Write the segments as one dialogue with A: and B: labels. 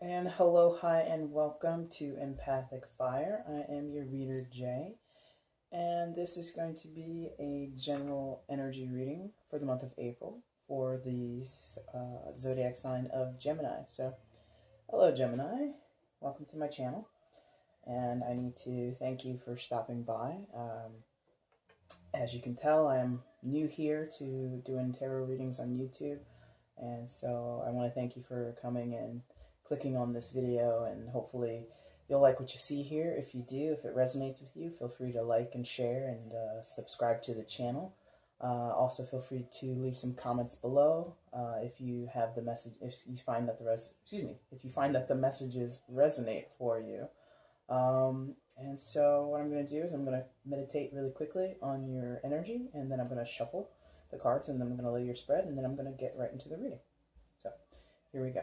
A: And hello, hi, and welcome to EmpathicFire. I am your reader, Jay, and this is going to be a general energy reading for the month of April for the zodiac sign of Gemini. So, hello, Gemini. Welcome to my channel, and I need to thank you for stopping by. As you can tell, I am new here to doing tarot readings on YouTube, and so I want to thank you for coming and clicking on this video, and hopefully you'll like what you see here. If you do, if it resonates with you, feel free to like and share and subscribe to the channel. Also, feel free to leave some comments below if you have the message. If you find that if you find that the messages resonate for you. And so what I'm going to do is I'm going to meditate really quickly on your energy, and then I'm going to shuffle the cards, and then I'm going to lay your spread, and then I'm going to get right into the reading. So here we go.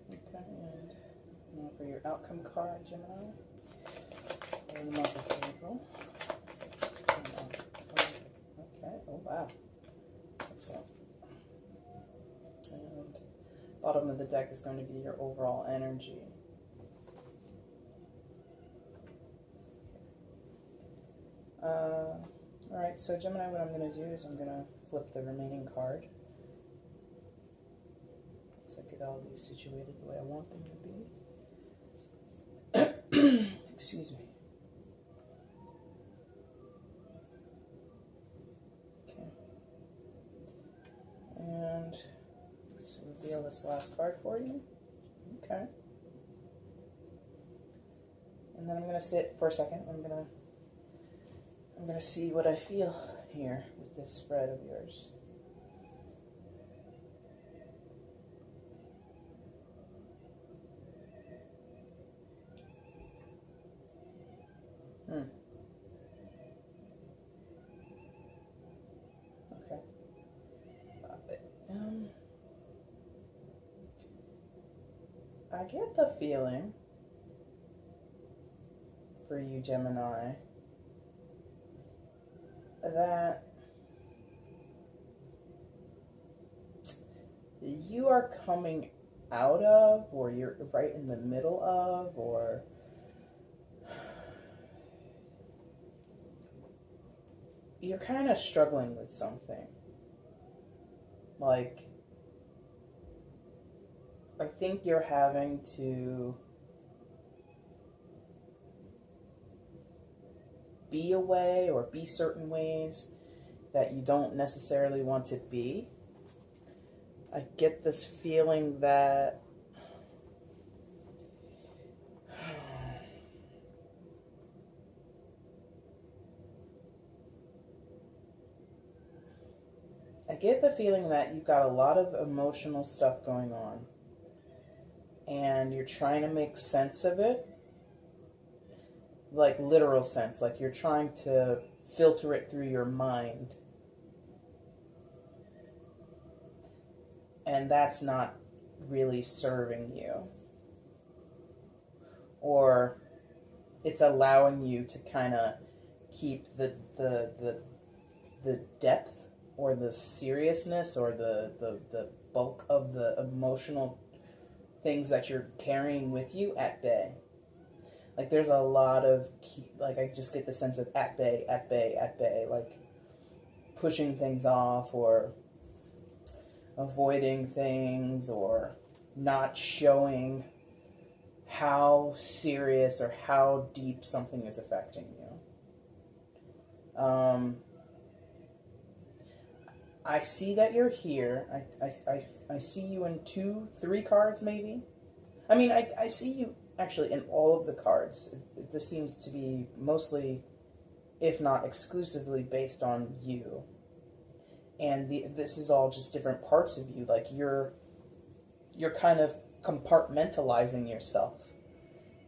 A: Okay, and now for your outcome card, Gemini, for the month of April. Okay, oh wow, excellent. And bottom of the deck is going to be your overall energy. Alright, so Gemini, what I'm going to do is I'm going to flip the remaining card. Looks like it all be situated the way I want them to be. Excuse me. Okay. And let's reveal this last card for you. Okay. And then I'm going to sit for a second. I'm going to see what I feel here with this spread of yours. Okay. I get the feeling for you, Gemini, that you are coming out of, or you're right in the middle of, or you're kind of struggling with something. Like, I think you're having to be away or be certain ways that you don't necessarily want to be. I get this feeling that you've got a lot of emotional stuff going on, and you're trying to make sense of it, like literal sense, like you're trying to filter it through your mind, and that's not really serving you, or it's allowing you to kind of keep the depth or the seriousness or the bulk of the emotional things that you're carrying with you at bay. Like there's a lot of, like I just get the sense of at bay, at bay, at bay, like pushing things off or avoiding things or not showing how serious or how deep something is affecting you. I see that you're here. I see you in 2, 3 cards maybe. I mean, I see you actually in all of the cards. This seems to be mostly, if not exclusively, based on you. And this is all just different parts of you. Like you're kind of compartmentalizing yourself.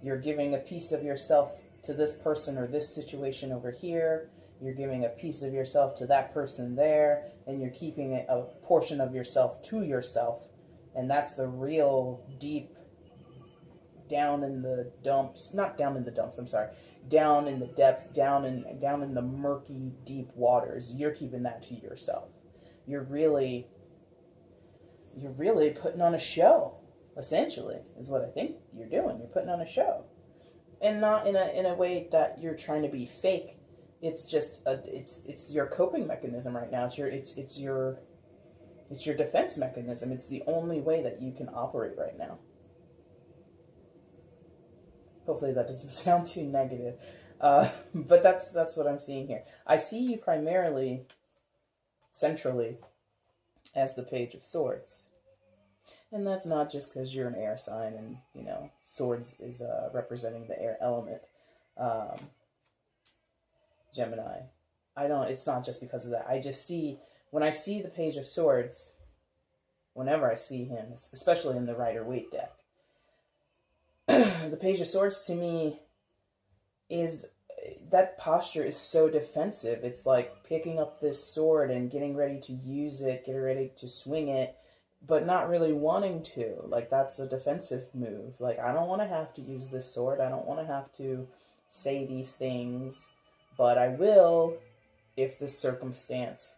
A: You're giving a piece of yourself to this person or this situation over here. You're giving a piece of yourself to that person there, and you're keeping a portion of yourself to yourself. And that's the real deep, down in the dumps, not down in the dumps, I'm sorry, down in the depths, down in the murky, deep waters. You're keeping that to yourself. You're really putting on a show, essentially, is what I think you're doing. You're putting on a show. And not in a way that you're trying to be fake. It's just it's your coping mechanism right now. It's your defense mechanism. It's the only way that you can operate right now. Hopefully that doesn't sound too negative, but that's what I'm seeing here. I see you primarily, centrally, as the Page of Swords, and that's not just because you're an air sign, and swords is representing the air element. Gemini. It's not just because of that. I just see, when I see the Page of Swords, whenever I see him, especially in the Rider-Waite deck, the Page of Swords to me is, that posture is so defensive. It's like picking up this sword and getting ready to use it, getting ready to swing it, but not really wanting to. Like, that's a defensive move. Like, I don't want to have to use this sword. I don't want to have to say these things. But I will if the circumstance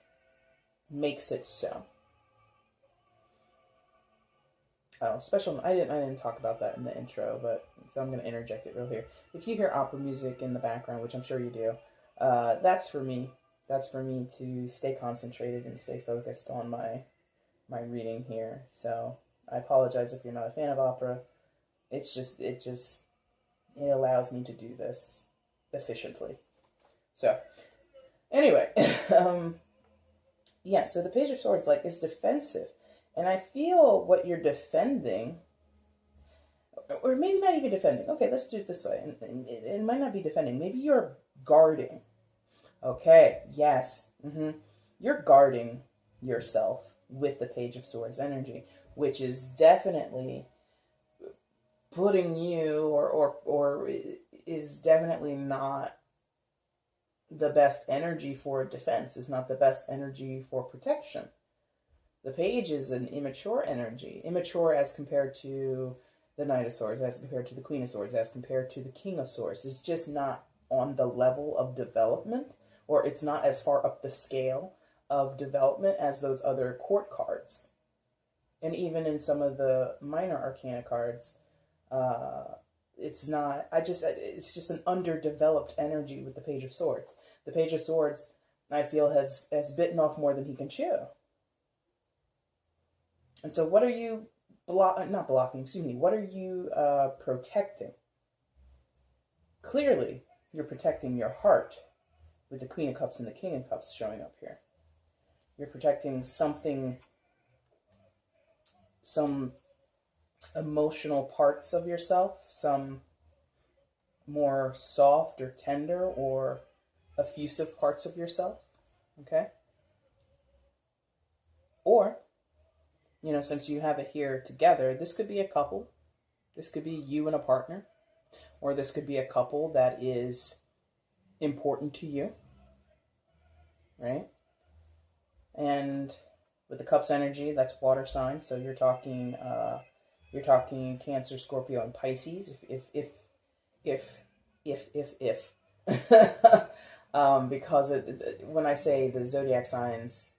A: makes it so. Oh, I didn't talk about that in the intro, but so I'm going to interject it real here. If you hear opera music in the background, which I'm sure you do, that's for me. That's for me to stay concentrated and stay focused on my reading here. So I apologize if you're not a fan of opera. It allows me to do this efficiently. So, anyway, yeah, so the Page of Swords, is defensive. And I feel what you're defending, or maybe not even defending. Okay, let's do it this way. And it might not be defending. Maybe you're guarding. Okay, yes. You're guarding yourself with the Page of Swords energy, which is definitely putting you, or is definitely not the best energy for defense. It's not the best energy for protection. The Page is an immature energy. Immature as compared to the Knight of Swords, as compared to the Queen of Swords, as compared to the King of Swords. It's just not on the level of development, or it's not as far up the scale of development as those other court cards. And even in some of the minor arcana cards, it's not, it's just an underdeveloped energy with the Page of Swords. The Page of Swords, I feel, has bitten off more than he can chew. And so what are you, what are you protecting? Clearly, you're protecting your heart with the Queen of Cups and the King of Cups showing up here. You're protecting something, some emotional parts of yourself, some more soft or tender or effusive parts of yourself, okay? Or, since you have it here together, this could be a couple. This could be you and a partner. Or this could be a couple that is important to you, right? And with the Cups energy, that's water signs. So you're talking Cancer, Scorpio, and Pisces. If because when I say the zodiac signs,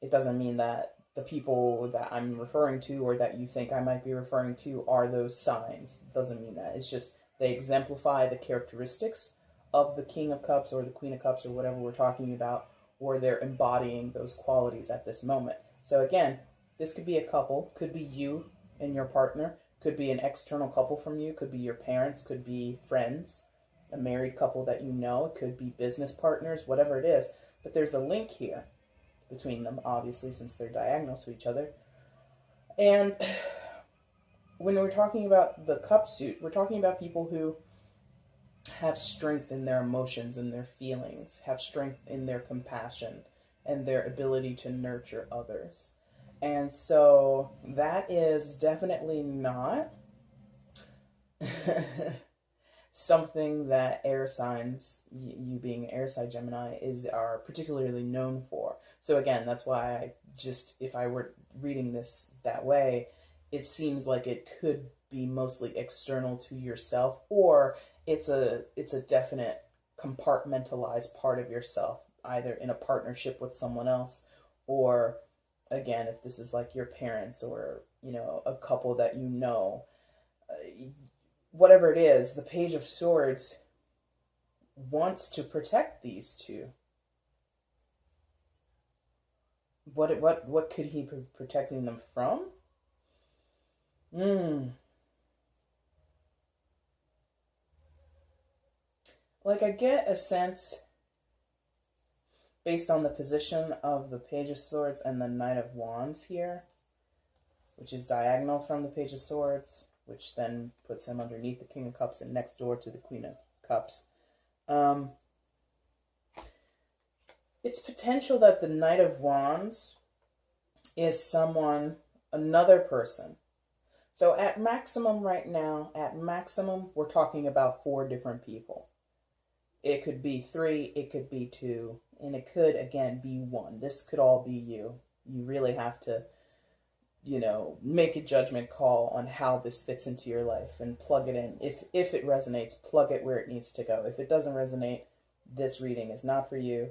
A: it doesn't mean that the people that I'm referring to or that you think I might be referring to are those signs. It doesn't mean that. It's just They exemplify the characteristics of the King of Cups or the Queen of Cups or whatever we're talking about, or they're embodying those qualities at this moment. So again, this could be a couple, could be you and your partner, could be an external couple from you, could be your parents, could be friends, a married couple that you know, it could be business partners, whatever it is. But there's a link here between them, obviously, since they're diagonal to each other. And when we're talking about the cup suit, we're talking about people who have strength in their emotions and their feelings, have strength in their compassion and their ability to nurture others. And so that is definitely not something that air signs, you being an air sign Gemini, are particularly known for. So again, that's why if I were reading this that way, it seems like it could be mostly external to yourself, or it's a definite compartmentalized part of yourself, either in a partnership with someone else, or again, if this is like your parents or, a couple that you know, whatever it is, the Page of Swords wants to protect these two. What could he be protecting them from? Like, I get a sense, based on the position of the Page of Swords and the Knight of Wands here, which is diagonal from the Page of Swords, which then puts him underneath the King of Cups and next door to the Queen of Cups. It's potential that the Knight of Wands is another person. So at maximum right now, we're talking about 4 different people. It could be 3, it could be 2, and it could, again, be 1. This could all be you. You really have to, make a judgment call on how this fits into your life and plug it in. If it resonates, plug it where it needs to go. If it doesn't resonate, this reading is not for you.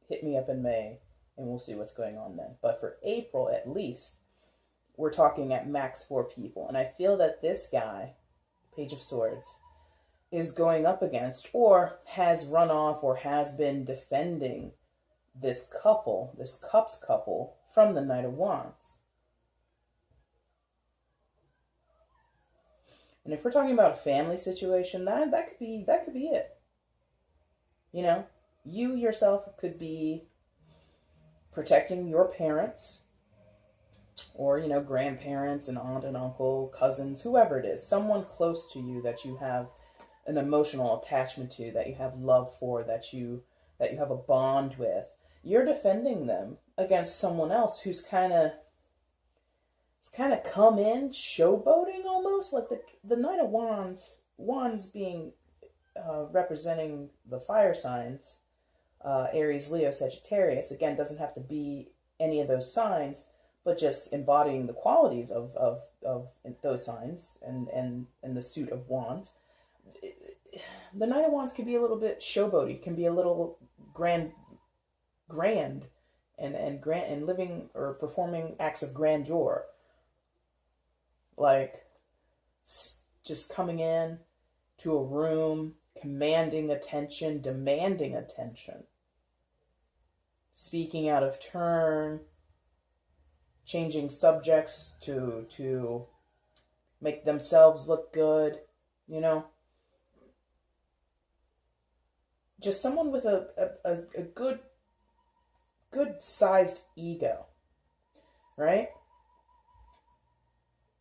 A: Hit me up in May, and we'll see what's going on then. But for April, at least, we're talking at max 4 people. And I feel that this guy, Page of Swords, is going up against, or has run off, or has been defending this Cups couple from the Knight of Wands. And if we're talking about a family situation, that could be it. You yourself could be protecting your parents, or, grandparents and aunt and uncle, cousins, whoever it is, someone close to you that you have an emotional attachment to, that you have love for, that you have a bond with. You're defending them against someone else who's kind of come in showboating almost, like the Knight of Wands being representing the fire signs, Aries, Leo, Sagittarius. Again, doesn't have to be any of those signs, but just embodying the qualities of those signs and the suit of wands. The Knight of Wands can be a little bit showboaty, can be a little grand and living or performing acts of grandeur, like just coming in to a room, commanding attention, demanding attention, speaking out of turn, changing subjects to make themselves look good, Just someone with a good sized ego, right?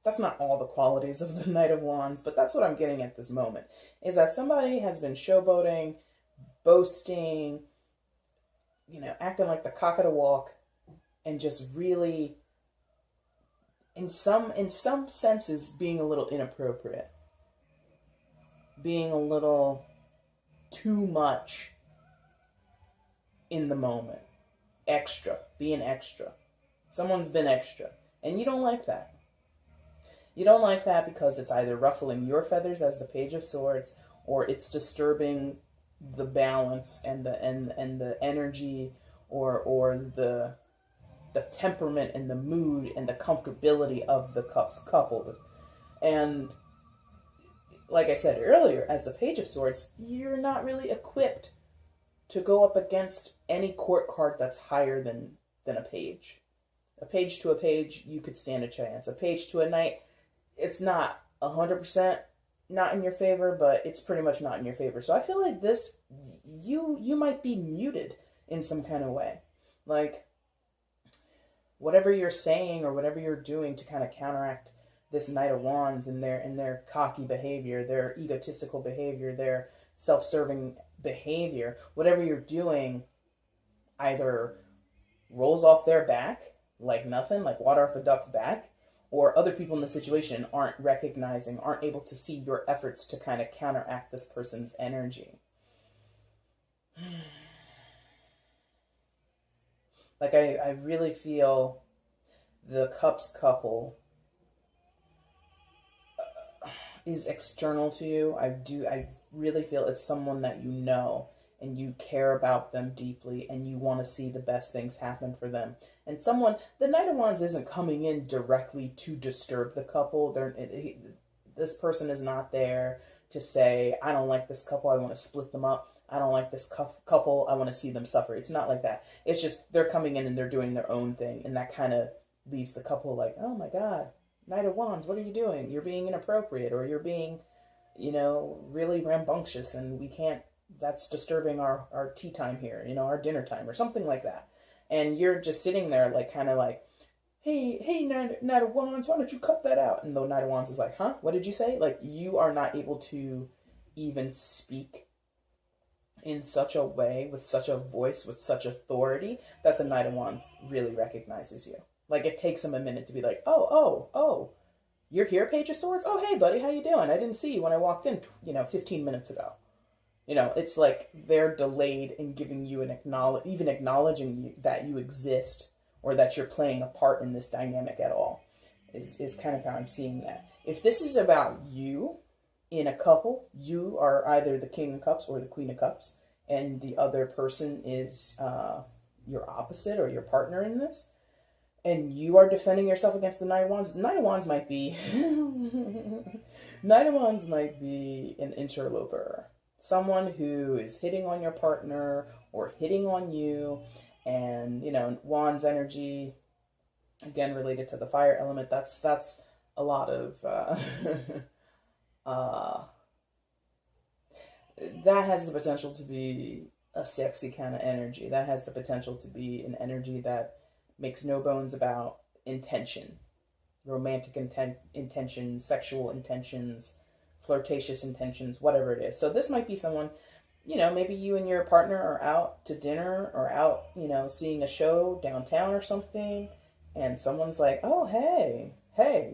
A: That's not all the qualities of the Knight of Wands, but that's what I'm getting at this moment, is that somebody has been showboating, boasting, acting like the cock of the walk, and just really, in some senses, being a little inappropriate, being a little too much in the moment, being extra. Someone's been extra, and you don't like that. You don't like that because it's either ruffling your feathers as the Page of Swords, or it's disturbing the balance and the energy, or the temperament and the mood and the comfortability of the Cups couple. And like I said earlier, as the Page of Swords, you're not really equipped to go up against any court card that's higher than a page. A page to a page, you could stand a chance. A page to a knight, it's not 100% not in your favor, but it's pretty much not in your favor. So I feel like this, you might be muted in some kind of way. Like, whatever you're saying or whatever you're doing to kind of counteract this Knight of Wands and their cocky behavior, their egotistical behavior, their self-serving behavior, whatever you're doing either rolls off their back like nothing, like water off a duck's back, or other people in the situation aren't recognizing, aren't able to see your efforts to kind of counteract this person's energy. Like, I really feel the Cups couple is external to you. I really feel it's someone that you know, and you care about them deeply, and you want to see the best things happen for them. And the Knight of Wands isn't coming in directly to disturb the couple. This person is not there to say, I don't like this couple, I want to split them up. I don't like this couple, I want to see them suffer. It's not like that. It's just they're coming in and they're doing their own thing, and that kind of leaves the couple like, oh my God, Knight of Wands, what are you doing? You're being inappropriate, or you're being, really rambunctious, and we can't, that's disturbing our tea time here, our dinner time, or something like that. And you're just sitting there like, kind of like, hey, Knight of Wands, why don't you cut that out? And the Knight of Wands is like, huh? What did you say? Like, you are not able to even speak in such a way, with such a voice, with such authority, that the Knight of Wands really recognizes you. Like, it takes him a minute to be like, oh, you're here, Page of Swords? Oh, hey, buddy, how you doing? I didn't see you when I walked in, 15 minutes ago. It's like they're delayed in giving you even acknowledging you, that you exist, or that you're playing a part in this dynamic at all, is kind of how I'm seeing that. If this is about you in a couple, you are either the King of Cups or the Queen of Cups, and the other person is your opposite or your partner in this, and you are defending yourself against the Knight of Wands. Knight of Wands might be Knight of Wands might be an interloper. Someone who is hitting on your partner or hitting on you, and Wands energy, again related to the fire element. That's a lot of that has the potential to be a sexy kind of energy. That has the potential to be an energy that makes no bones about intention, romantic intention, sexual intentions, flirtatious intentions, whatever it is. So this might be someone, maybe you and your partner are out to dinner or out, seeing a show downtown or something, and someone's like, oh, hey,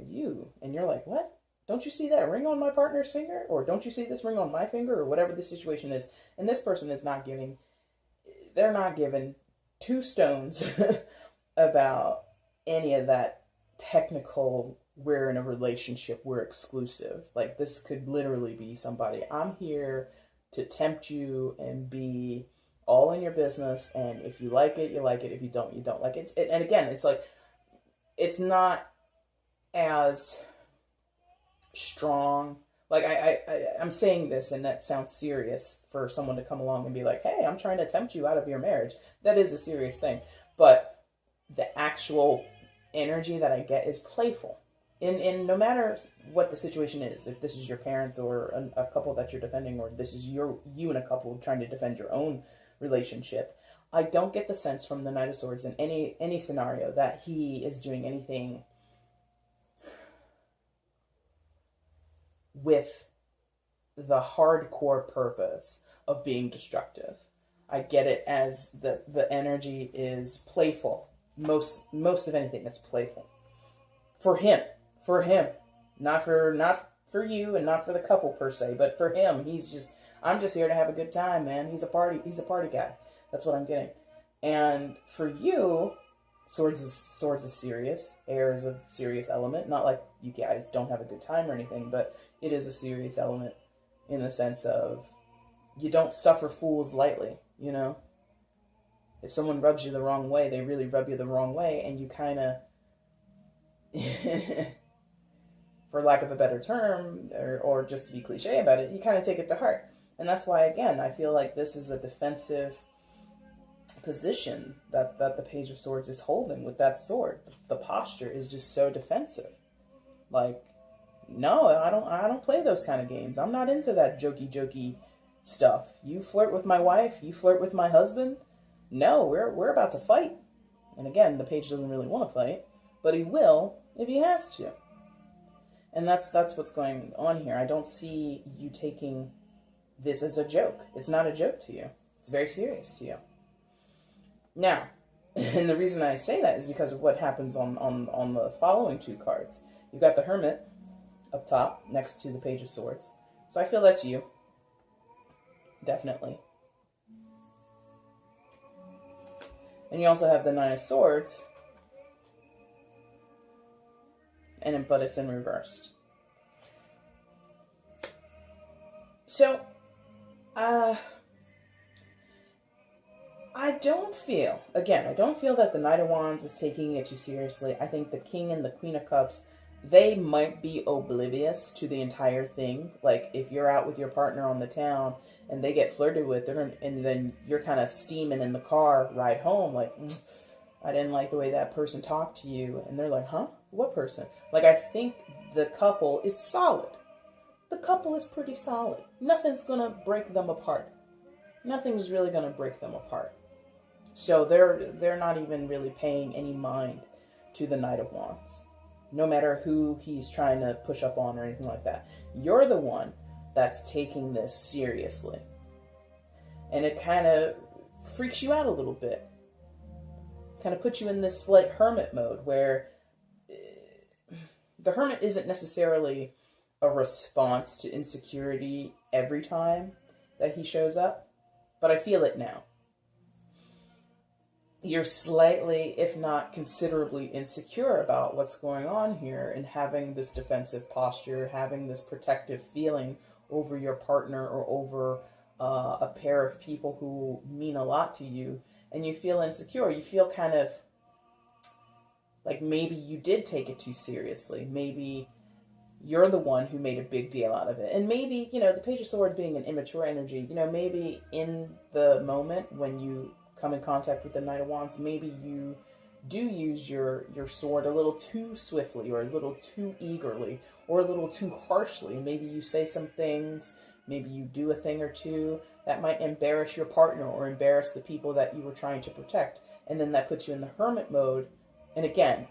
A: you. And you're like, what? Don't you see that ring on my partner's finger? Or don't you see this ring on my finger? Or whatever the situation is. And this person is they're not giving two stones about any of that technical, we're in a relationship, we're exclusive. Like, this could literally be somebody, I'm here to tempt you and be all in your business, and if you like it, you like it. If you don't, you don't like it. And again, it's like, it's not as strong. Like, I'm saying this, and that sounds serious for someone to come along and be like, hey, I'm trying to tempt you out of your marriage. That is a serious thing. But the actual energy that I get is playful. And no matter what the situation is, if this is your parents or a couple that you're defending, or this is you and a couple trying to defend your own relationship, I don't get the sense from the Knight of Swords in any scenario that he is doing anything with the hardcore purpose of being destructive. I get it as the energy is playful. Most of anything that's playful. For him. Not for you and not for the couple per se, but for him, I'm just here to have a good time, man. He's a party guy. That's what I'm getting. And for you, swords is serious. Air is a serious element. Not like you guys don't have a good time or anything, but it is a serious element in the sense of you don't suffer fools lightly, If someone rubs you the wrong way, they really rub you the wrong way, and you kind of for lack of a better term, or just to be cliche about it, you kind of take it to heart. And that's why, again, I feel like this is a defensive position that the Page of Swords is holding with that sword. The posture is just so defensive. Like, no, I don't play those kind of games. I'm not into that jokey stuff. You flirt with my wife, you flirt with my husband. No, we're about to fight. And again, the page doesn't really want to fight, but he will if he has to. And that's what's going on here. I don't see you taking this as a joke. It's not a joke to you. It's very serious to you. Now, and the reason I say that is because of what happens on the following two cards. You've got the Hermit up top next to the Page of Swords. So I feel that's you. Definitely. And you also have the Nine of Swords. But it's in reversed. So, I don't feel that the Knight of Wands is taking it too seriously. I think the King and the Queen of Cups, they might be oblivious to the entire thing. Like, if you're out with your partner on the town and they get flirted with, and then you're kind of steaming in the car ride home, like, I didn't like the way that person talked to you. And they're like, huh? What person? Like, I think the couple is solid. The couple is pretty solid. Nothing's going to break them apart. Nothing's really going to break them apart. So they're not even really paying any mind to the Knight of Wands. No matter who he's trying to push up on or anything like that. You're the one that's taking this seriously. And it kind of freaks you out a little bit. Kind of puts you in this slight hermit mode where the hermit isn't necessarily a response to insecurity every time that he shows up, but I feel it now. You're slightly, if not considerably, insecure about what's going on here and having this defensive posture, having this protective feeling over your partner or over a pair of people who mean a lot to you, and you feel insecure. You feel kind of like maybe you did take it too seriously. Maybe you're the one who made a big deal out of it. And maybe, the Page of Swords being an immature energy, maybe in the moment when you come in contact with the Knight of Wands, maybe you do use your sword a little too swiftly or a little too eagerly or a little too harshly. Maybe you say some things, maybe you do a thing or two that might embarrass your partner or embarrass the people that you were trying to protect. And then that puts you in the hermit mode. And again,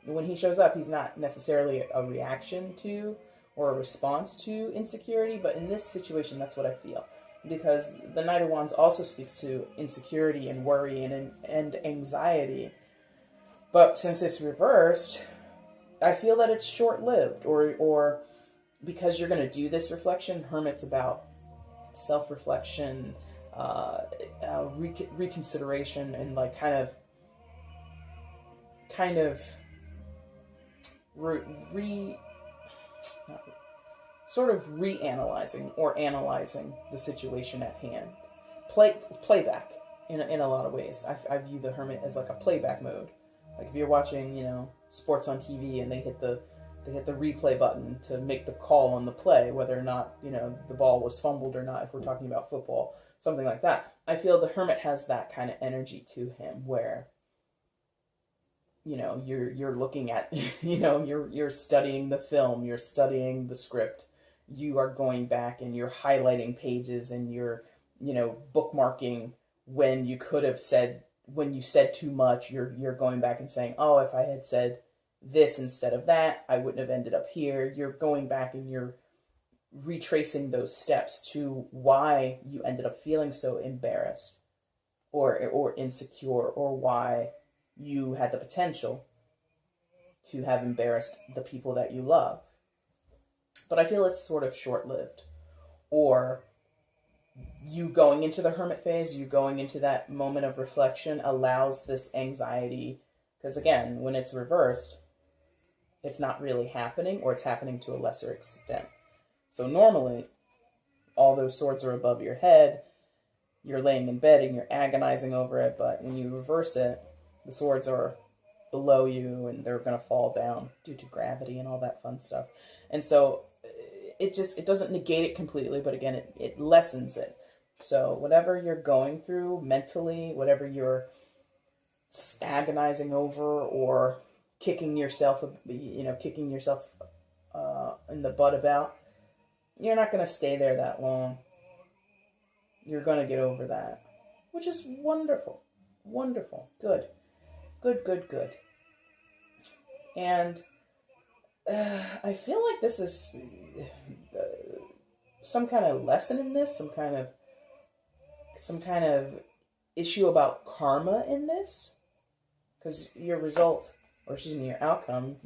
A: when he shows up, he's not necessarily a reaction to or a response to insecurity, but in this situation, that's what I feel. Because the Knight of Wands also speaks to insecurity and worry and anxiety. But since it's reversed, I feel that it's short-lived. Or because you're going to do this reflection, Hermit's about self-reflection, reconsideration, and like kind of reanalyzing or analyzing the situation at hand. Playback in a lot of ways. I view the Hermit as like a playback mode. Like if you're watching, sports on TV and they hit the replay button to make the call on the play, whether or not, the ball was fumbled or not, if we're talking about football, something like that. I feel the Hermit has that kind of energy to him where, you're looking at, you're studying the film, you're studying the script, you are going back and you're highlighting pages and you're, bookmarking when you could have said, when you said too much, you're going back and saying, oh, if I had said this instead of that, I wouldn't have ended up here. You're going back and you're retracing those steps to why you ended up feeling so embarrassed or insecure, or why you had the potential to have embarrassed the people that you love. But I feel it's sort of short-lived. Or you going into the Hermit phase, you going into that moment of reflection allows this anxiety, because again, when it's reversed, it's not really happening, or it's happening to a lesser extent. So normally, all those swords are above your head, you're laying in bed and you're agonizing over it, but when you reverse it, the swords are below you and they're going to fall down due to gravity and all that fun stuff. And so it doesn't negate it completely, but again, it lessens it. So whatever you're going through mentally, whatever you're agonizing over or kicking yourself in the butt about, you're not going to stay there that long. You're going to get over that, which is wonderful. Wonderful. Good. Good. And I feel like this is some kind of lesson in this, some kind of issue about karma in this, because your outcome,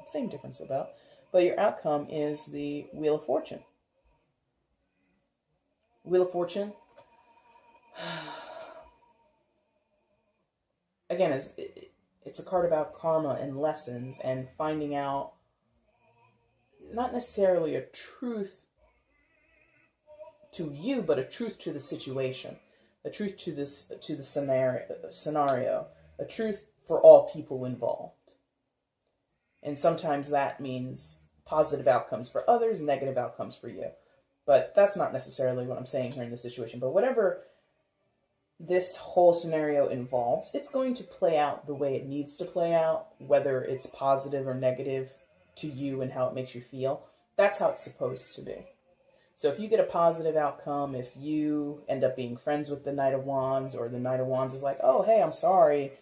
A: same difference about, but your outcome is the Wheel of Fortune. Wheel of Fortune, again, it's a card about karma and lessons and finding out not necessarily a truth to you, but a truth to the situation, a truth to the scenario, a truth for all people involved. And sometimes that means positive outcomes for others, negative outcomes for you. But that's not necessarily what I'm saying here in this situation. But whatever this whole scenario involves, it's going to play out the way it needs to play out, whether it's positive or negative to you and how it makes you feel. That's how it's supposed to be. So if you get a positive outcome, if you end up being friends with the Knight of Wands, or the Knight of Wands is like, oh, hey, I'm sorry,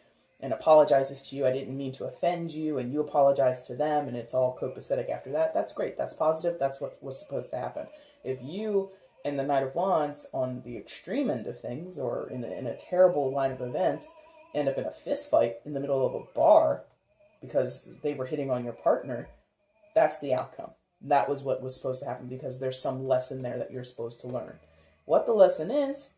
A: and apologizes to you, I didn't mean to offend you, and you apologize to them, and it's all copacetic after that, that's great. That's positive. That's what was supposed to happen. If you and the Knight of Wands, on the extreme end of things, or in a terrible line of events, end up in a fist fight in the middle of a bar because they were hitting on your partner, that's the outcome. That was what was supposed to happen, because there's some lesson there that you're supposed to learn. What the lesson is,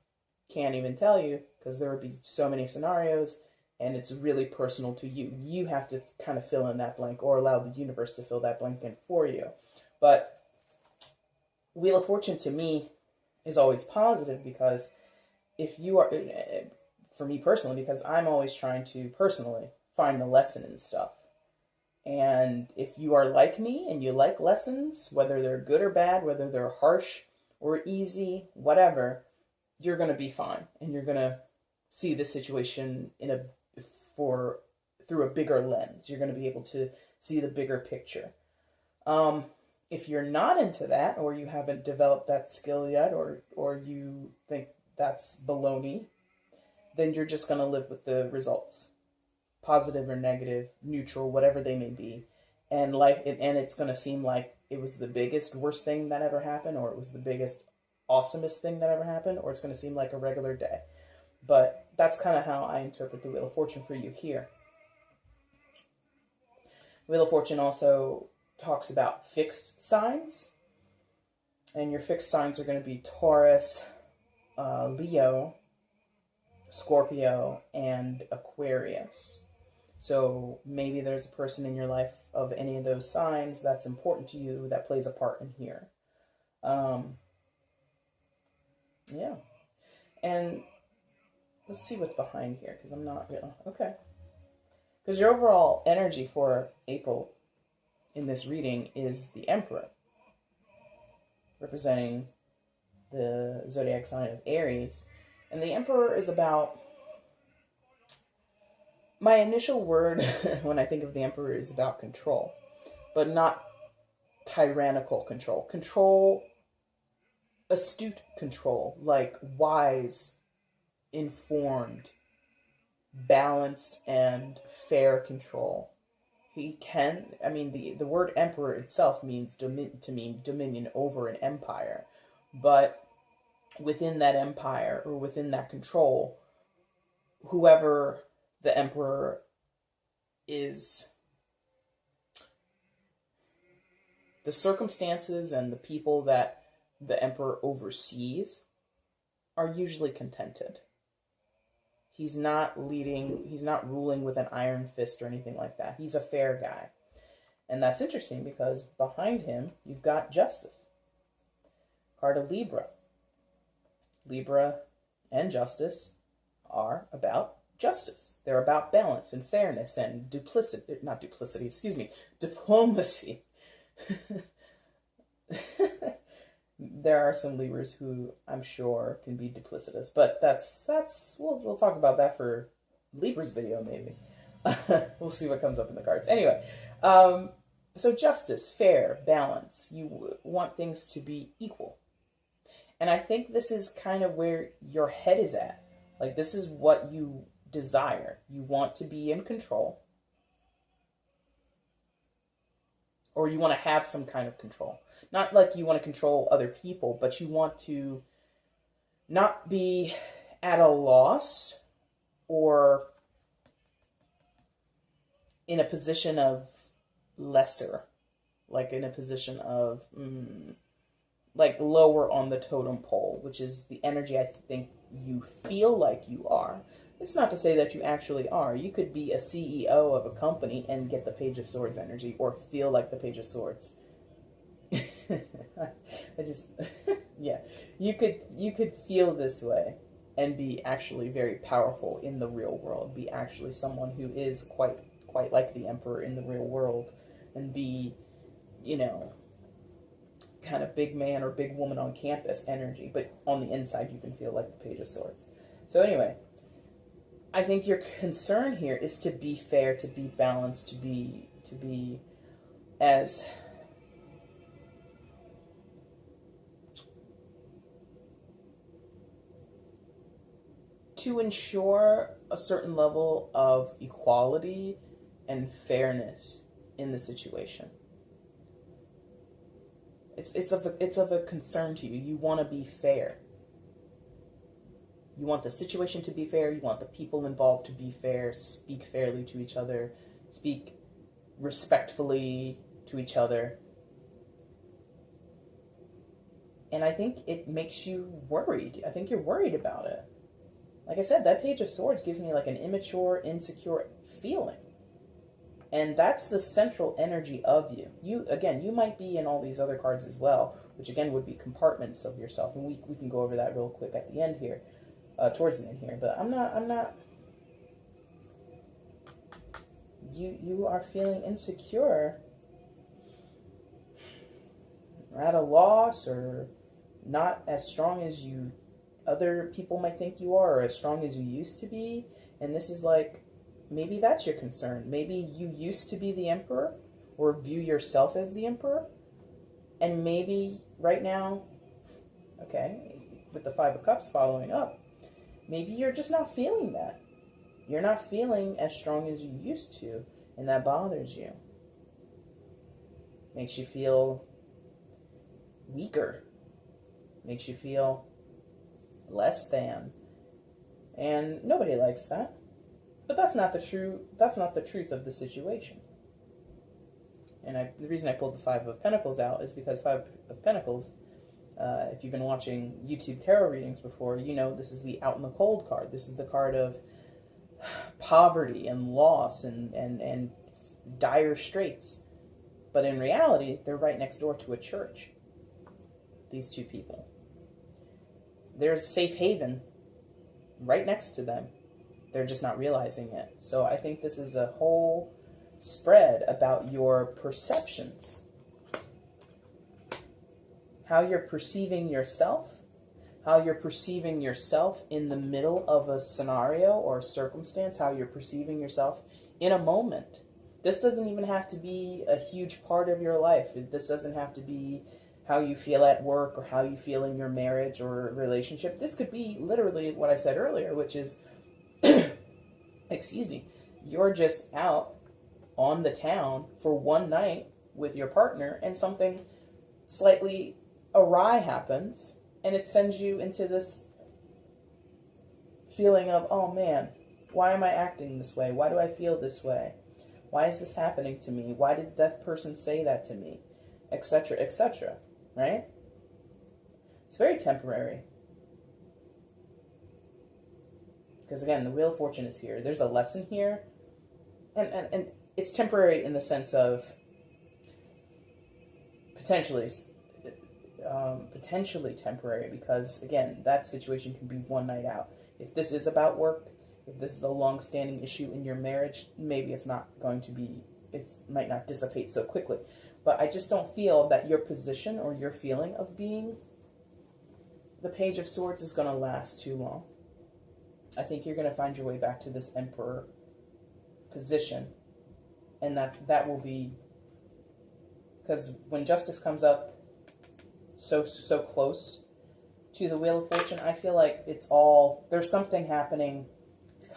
A: can't even tell you, because there would be so many scenarios, and it's really personal to you. You have to kind of fill in that blank, or allow the universe to fill that blank in for you. But Wheel of Fortune, to me, is always positive, because if you are, for me personally, because I'm always trying to personally find the lesson in stuff. And if you are like me and you like lessons, whether they're good or bad, whether they're harsh or easy, whatever, you're going to be fine. And you're going to see the situation through a bigger lens. You're going to be able to see the bigger picture. If you're not into that, or you haven't developed that skill yet, or you think that's baloney, then you're just going to live with the results. Positive or negative, neutral, whatever they may be. And it's going to seem like it was the biggest, worst thing that ever happened, or it was the biggest, awesomest thing that ever happened, or it's going to seem like a regular day. But that's kind of how I interpret the Wheel of Fortune for you here. Wheel of Fortune also talks about fixed signs. And your fixed signs are going to be Taurus, Leo, Scorpio, and Aquarius. So maybe there's a person in your life of any of those signs that's important to you that plays a part in here. Yeah. And let's see what's behind here, because I'm not real. Okay. Because your overall energy for April in this reading is the Emperor, representing the zodiac sign of Aries. And the Emperor is about, my initial word when I think of the Emperor is about control, but not tyrannical control. Control, astute control, like wise, informed, balanced, and fair control. He can, the word Emperor itself means dominion over an empire, but within that empire, or within that control, whoever the Emperor is, the circumstances and the people that the Emperor oversees are usually contented. He's not ruling with an iron fist or anything like that. He's a fair guy. And that's interesting, because behind him, you've got Justice. Card of Libra. Libra and Justice are about justice. They're about balance and fairness and diplomacy. There are some Libras who I'm sure can be duplicitous, but we'll talk about that for Libra's video maybe. We'll see what comes up in the cards. Anyway, so justice, fair, balance. You want things to be equal. And I think this is kind of where your head is at. Like, this is what you desire. You want to be in control. Or you want to have some kind of control. Not like you want to control other people, but you want to not be at a loss or in a position of lesser. Like in a position of, like lower on the totem pole, which is the energy I think you feel like you are. It's not to say that you actually are. You could be a CEO of a company and get the Page of Swords energy or feel like the Page of Swords. Yeah. You could feel this way and be actually very powerful in the real world. Be actually someone who is quite like the Emperor in the real world and be, you know, kind of big man or big woman on campus energy, but on the inside you can feel like the Page of Swords. So anyway, I think your concern here is to be fair, to be balanced, to be as to ensure a certain level of equality and fairness in the situation. It's of a concern to you. You want to be fair. You want the situation to be fair. You want the people involved to be fair. Speak fairly to each other. Speak respectfully to each other. And I think it makes you worried. I think you're worried about it. Like I said, that Page of Swords gives me like an immature, insecure feeling. And that's the central energy of you. You might be in all these other cards as well, which again would be compartments of yourself. And we can go over that real quick at the end here, towards the end here. But I'm not. You are feeling insecure, or at a loss, or not as strong as other people might think you are, or as strong as you used to be. And this is like, maybe that's your concern. Maybe you used to be the Emperor, or view yourself as the Emperor. And maybe right now, okay, with the Five of Cups following up, maybe you're just not feeling that. You're not feeling as strong as you used to, and that bothers you. Makes you feel weaker. Makes you feel less than. And nobody likes that. But that's not the truth of the situation. And the reason I pulled the Five of Pentacles out is because Five of Pentacles, if you've been watching YouTube tarot readings before, you know this is the out in the cold card. This is the card of poverty and loss and dire straits. But in reality, they're right next door to a church. These two people. There's safe haven right next to them. They're just not realizing it. So I think this is a whole spread about your perceptions. How you're perceiving yourself. How you're perceiving yourself in the middle of a scenario or a circumstance. How you're perceiving yourself in a moment. This doesn't even have to be a huge part of your life. This doesn't have to be how you feel at work or how you feel in your marriage or relationship. This could be literally what I said earlier, which is, excuse me, you're just out on the town for one night with your partner and something slightly awry happens and it sends you into this feeling of, oh man, why am I acting this way? Why do I feel this way? Why is this happening to me? Why did that person say that to me? Etc., etc., right? It's very temporary. Because again, the Wheel of Fortune is here. There's a lesson here. And it's temporary in the sense of potentially temporary, because again, that situation can be one night out. If this is about work, If this is a long-standing issue in your marriage, maybe it's not going to be, it might not dissipate so quickly. But I just don't feel that your position or your feeling of being the Page of Swords is going to last too long. I think you're going to find your way back to this Emperor position. And that will be, because when justice comes up so close to the Wheel of Fortune, I feel like there's something happening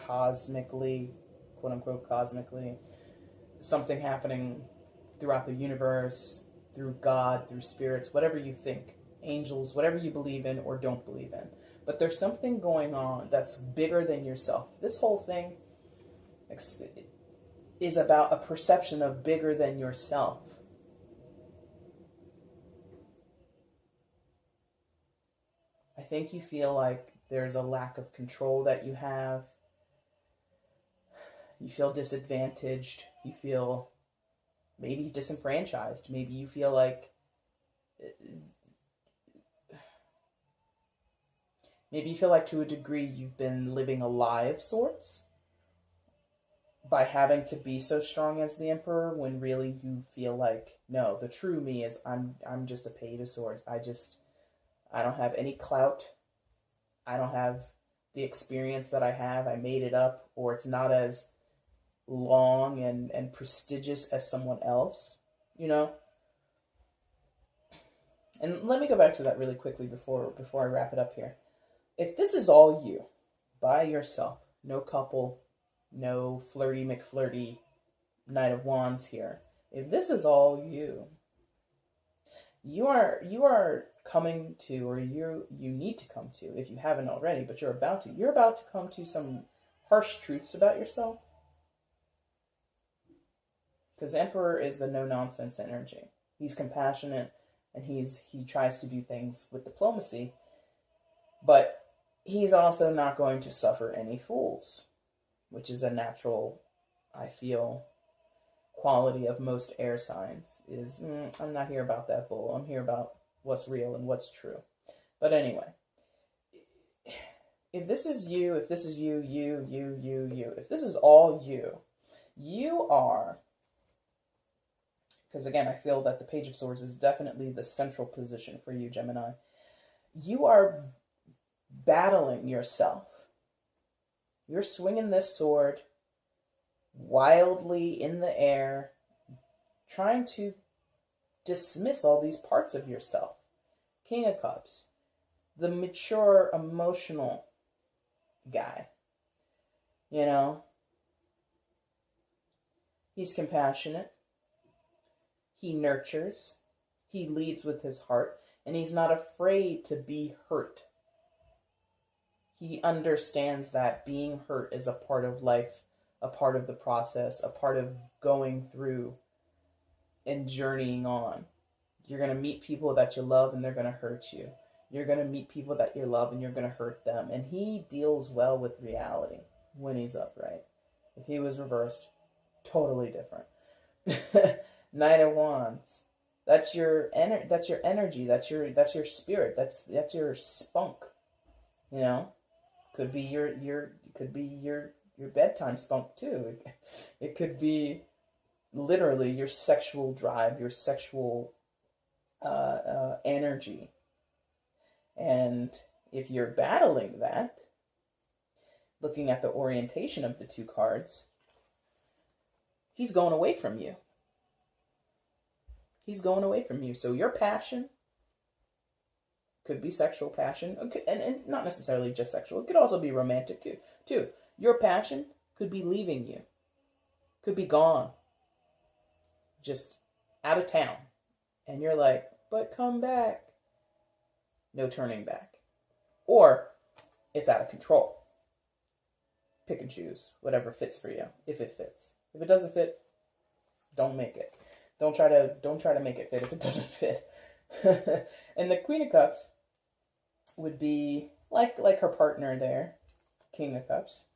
A: cosmically, quote unquote cosmically, something happening throughout the universe, through God, through spirits, whatever you think, angels, whatever you believe in or don't believe in. But there's something going on that's bigger than yourself. This whole thing is about a perception of bigger than yourself. I think you feel like there's a lack of control that you have. You feel disadvantaged. You feel maybe disenfranchised. Maybe you feel like to a degree you've been living a lie of sorts by having to be so strong as the Emperor, when really you feel like, no, the true me is I'm just a Page of Swords. I don't have any clout. I don't have the experience that I have. I made it up, or it's not as long and prestigious as someone else, you know? And let me go back to that really quickly before I wrap it up here. If this is all you, by yourself, no couple, no flirty McFlirty Knight of Wands here. If this is all you are coming to, or you need to come to, if you haven't already, but you're about to come to some harsh truths about yourself. Because Emperor is a no-nonsense energy. He's compassionate, and he tries to do things with diplomacy, but he's also not going to suffer any fools, which is a natural, I feel, quality of most air signs, is, I'm not here about that bull. I'm here about what's real and what's true. But anyway, if this is you, if this is you, if this is all you are, because again, I feel that the Page of Swords is definitely the central position for you, Gemini. You are battling yourself. You're swinging this sword wildly in the air, trying to dismiss all these parts of yourself. King of Cups, the mature, emotional guy. You know? He's compassionate. He nurtures. He leads with his heart. And he's not afraid to be hurt. He understands that being hurt is a part of life, a part of the process, a part of going through and journeying on. You're going to meet people that you love and they're going to hurt you. You're going to meet people that you love and you're going to hurt them. And he deals well with reality when he's upright. If he was reversed, totally different. Knight of Wands. That's your energy. That's your spirit. That's your spunk. You know, could be your bedtime spunk too. It could be literally your sexual drive, your sexual energy. And if you're battling that, looking at the orientation of the two cards, he's going away from you. He's going away from you. So your passion could be sexual passion, and not necessarily just sexual. It could also be romantic too. Your passion could be leaving you. Could be gone. Just out of town. And you're like, but come back. No turning back. Or it's out of control. Pick and choose whatever fits for you, if it fits. If it doesn't fit, don't make it. Don't try to make it fit if it doesn't fit. And the Queen of Cups would be like her partner there, King of Cups.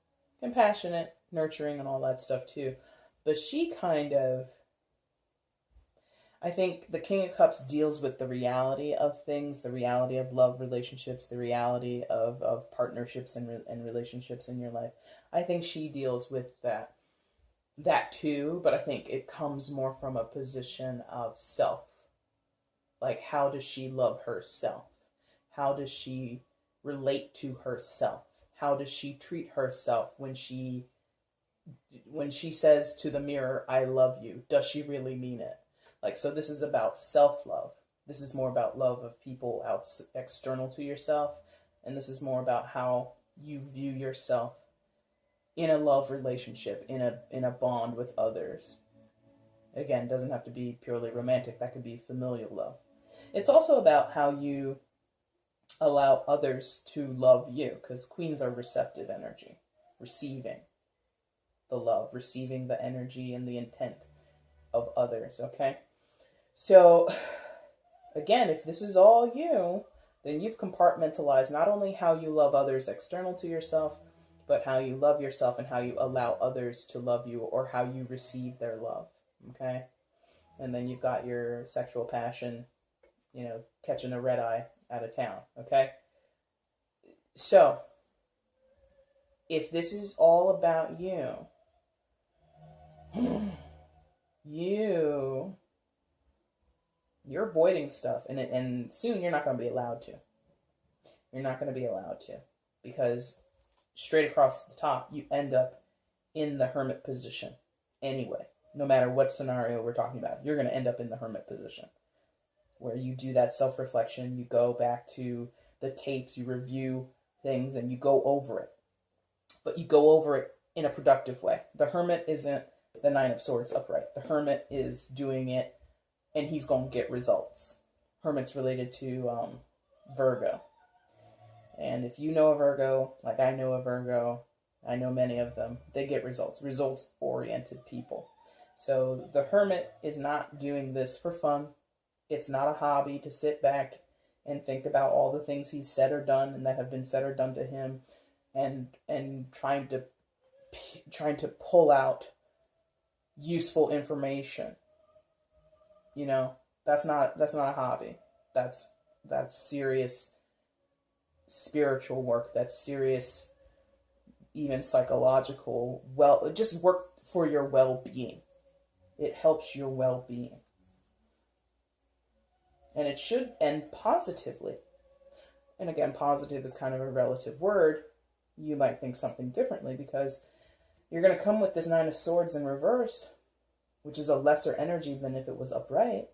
A: Compassionate, nurturing, and all that stuff too. But she kind of, I think the King of Cups deals with the reality of things, the reality of love relationships, the reality of partnerships and relationships in your life. I think she deals with that too, but I think it comes more from a position of self. Like, how does she love herself? How does she relate to herself? How does she treat herself when she says to the mirror, I love you? Does she really mean it? Like, so this is about self-love. This is more about love of people external to yourself. And this is more about how you view yourself in a love relationship, in a bond with others. Again, doesn't have to be purely romantic. That could be familial love. It's also about how you allow others to love you, because queens are receptive energy, receiving the love, receiving the energy and the intent of others, okay? So, again, if this is all you, then you've compartmentalized not only how you love others external to yourself, but how you love yourself and how you allow others to love you, or how you receive their love, okay? And then you've got your sexual passion, catching a red eye out of town, okay? So, if this is all about you, you're avoiding stuff, and soon you're not going to be allowed to. You're not going to be allowed to, because straight across the top, you end up in the hermit position anyway. No matter what scenario we're talking about, you're going to end up in the hermit position, where you do that self-reflection, you go back to the tapes, you review things, and you go over it. But you go over it in a productive way. The hermit isn't the Nine of Swords upright. The hermit is doing it, and he's going to get results. Hermit's related to Virgo. And if you know a Virgo, like I know a Virgo, I know many of them, they get results. Results-oriented people. So the hermit is not doing this for fun. It's not a hobby to sit back and think about all the things he's said or done and that have been said or done to him, and trying to pull out useful information. That's not a hobby. That's serious spiritual work. That's serious, even psychological, just work for your well-being. It helps your well-being. And it should end positively. And again, positive is kind of a relative word. You might think something differently, because you're going to come with this Nine of Swords in reverse, which is a lesser energy than if it was upright.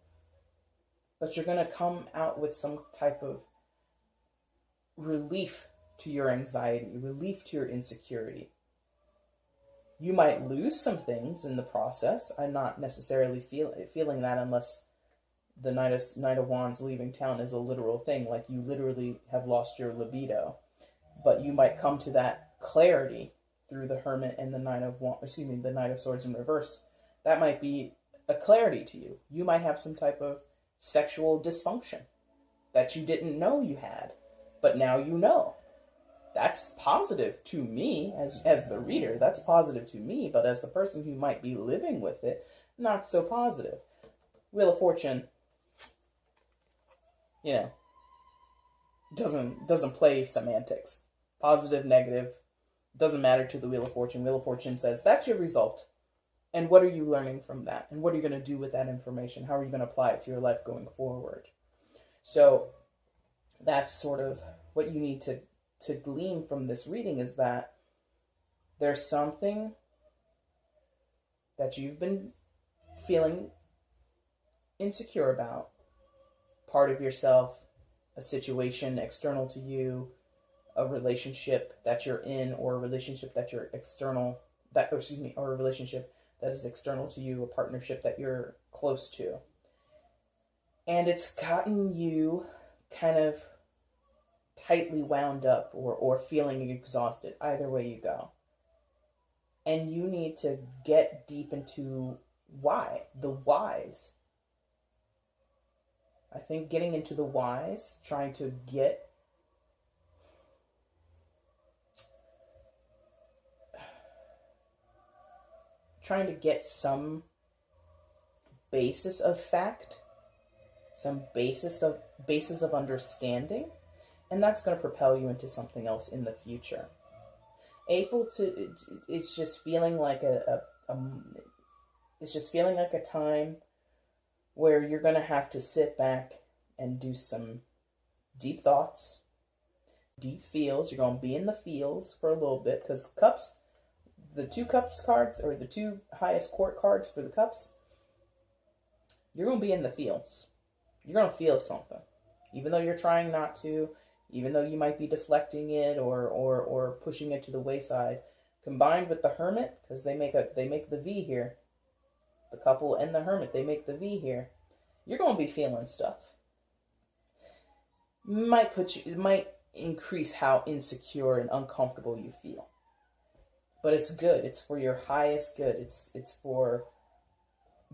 A: But you're going to come out with some type of relief to your anxiety, relief to your insecurity. You might lose some things in the process. I'm not necessarily feeling that, unless the Knight of Wands leaving town is a literal thing, like you literally have lost your libido. But you might come to that clarity through the Hermit and the Knight of Swords in reverse. That might be a clarity to you. You might have some type of sexual dysfunction that you didn't know you had, but now you know. That's positive to me as the reader. That's positive to me, but as the person who might be living with it, not so positive. Wheel of Fortune, doesn't play semantics. Positive, negative, doesn't matter to the Wheel of Fortune. Wheel of Fortune says, that's your result. And what are you learning from that? And what are you going to do with that information? How are you going to apply it to your life going forward? So that's sort of what you need to glean from this reading, is that there's something that you've been feeling insecure about, part of yourself, a situation external to you, a relationship that you're in, or a relationship that you're or a relationship that is external to you, a partnership that you're close to. And it's gotten you kind of tightly wound up or feeling exhausted, either way you go. And you need to get deep into the whys. I think getting into the whys, trying to get some basis of fact, some basis of understanding, and that's going to propel you into something else in the future. April it's just feeling like it's just feeling like a time where you're going to have to sit back and do some deep thoughts, deep feels. You're going to be in the feels for a little bit, because cups, the 2 cups cards, or the 2 highest court cards for the cups, you're going to be in the feels. You're going to feel something. Even though you're trying not to, even though you might be deflecting it or pushing it to the wayside, combined with the Hermit, because they make the V here. The Couple and the Hermit, they make the V here. You're going to be feeling stuff. It might increase how insecure and uncomfortable you feel. But it's good. It's for your highest good. It's for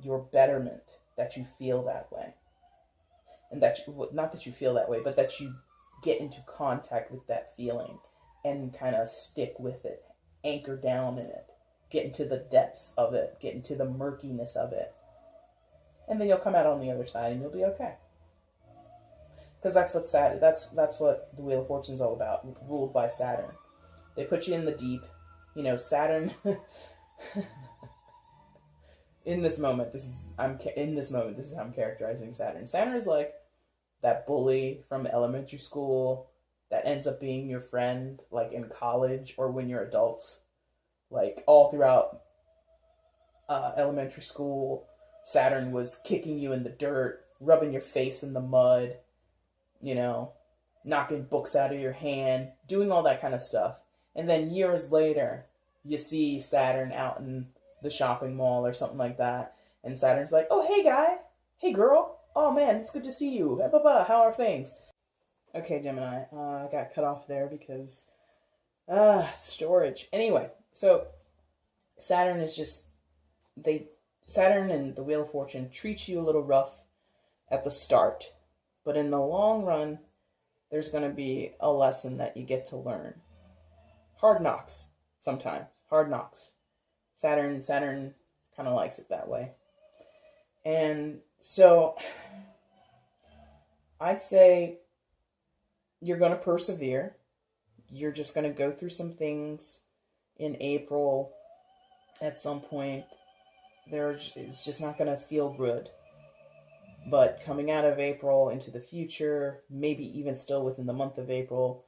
A: your betterment that you feel that way. And that not that you feel that way, but that you get into contact with that feeling and kind of stick with it, anchor down in it, get into the depths of it, get into the murkiness of it. And then you'll come out on the other side and you'll be okay. Because that's what that's what the Wheel of Fortune is all about, ruled by Saturn. They put you in the deep. You know, Saturn in this moment, this is how I'm characterizing Saturn. Saturn is like that bully from elementary school that ends up being your friend, like in college or when you're adults. Like all throughout elementary school, Saturn was kicking you in the dirt, rubbing your face in the mud, you know, knocking books out of your hand, doing all that kind of stuff. And then years later, you see Saturn out in the shopping mall or something like that. And Saturn's like, oh, hey, guy. Hey, girl. Oh, man, it's good to see you. How are things? Okay, Gemini. I got cut off there because storage. Anyway, so Saturn is just... Saturn and the Wheel of Fortune treats you a little rough at the start. But in the long run, there's going to be a lesson that you get to learn. Hard knocks, sometimes. Hard knocks. Saturn kind of likes it that way. And so, I'd say you're going to persevere. You're just going to go through some things in April at some point. It's just not going to feel good. But coming out of April into the future, maybe even still within the month of April,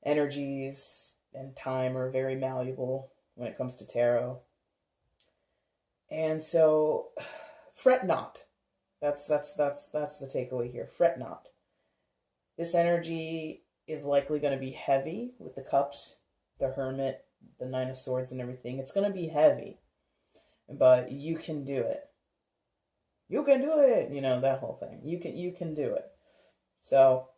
A: energies and time are very malleable when it comes to tarot. And so, fret not. That's the takeaway here. Fret not. This energy is likely going to be heavy with the cups, the Hermit, the Nine of Swords and everything. It's going to be heavy. But you can do it. You can do it. You know, that whole thing. You can do it. So,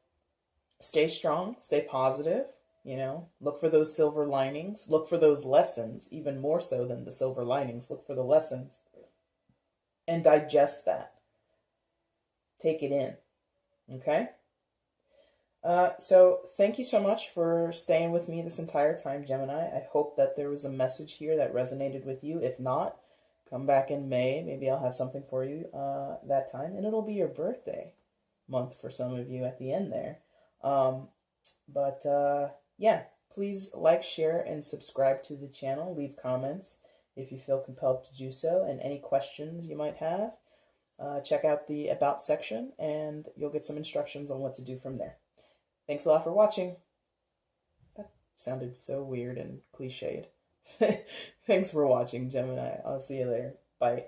A: stay strong. Stay positive. You know, look for those silver linings. Look for those lessons, even more so than the silver linings. Look for the lessons and digest that. Take it in. Okay? So thank you so much for staying with me this entire time, Gemini. I hope that there was a message here that resonated with you. If not, come back in May. Maybe I'll have something for you that time. And it'll be your birthday month for some of you at the end there. Yeah, please like, share, and subscribe to the channel. Leave comments if you feel compelled to do so. And any questions you might have, check out the About section, and you'll get some instructions on what to do from there. Thanks a lot for watching. That sounded so weird and cliched. Thanks for watching, Gemini. I'll see you later. Bye.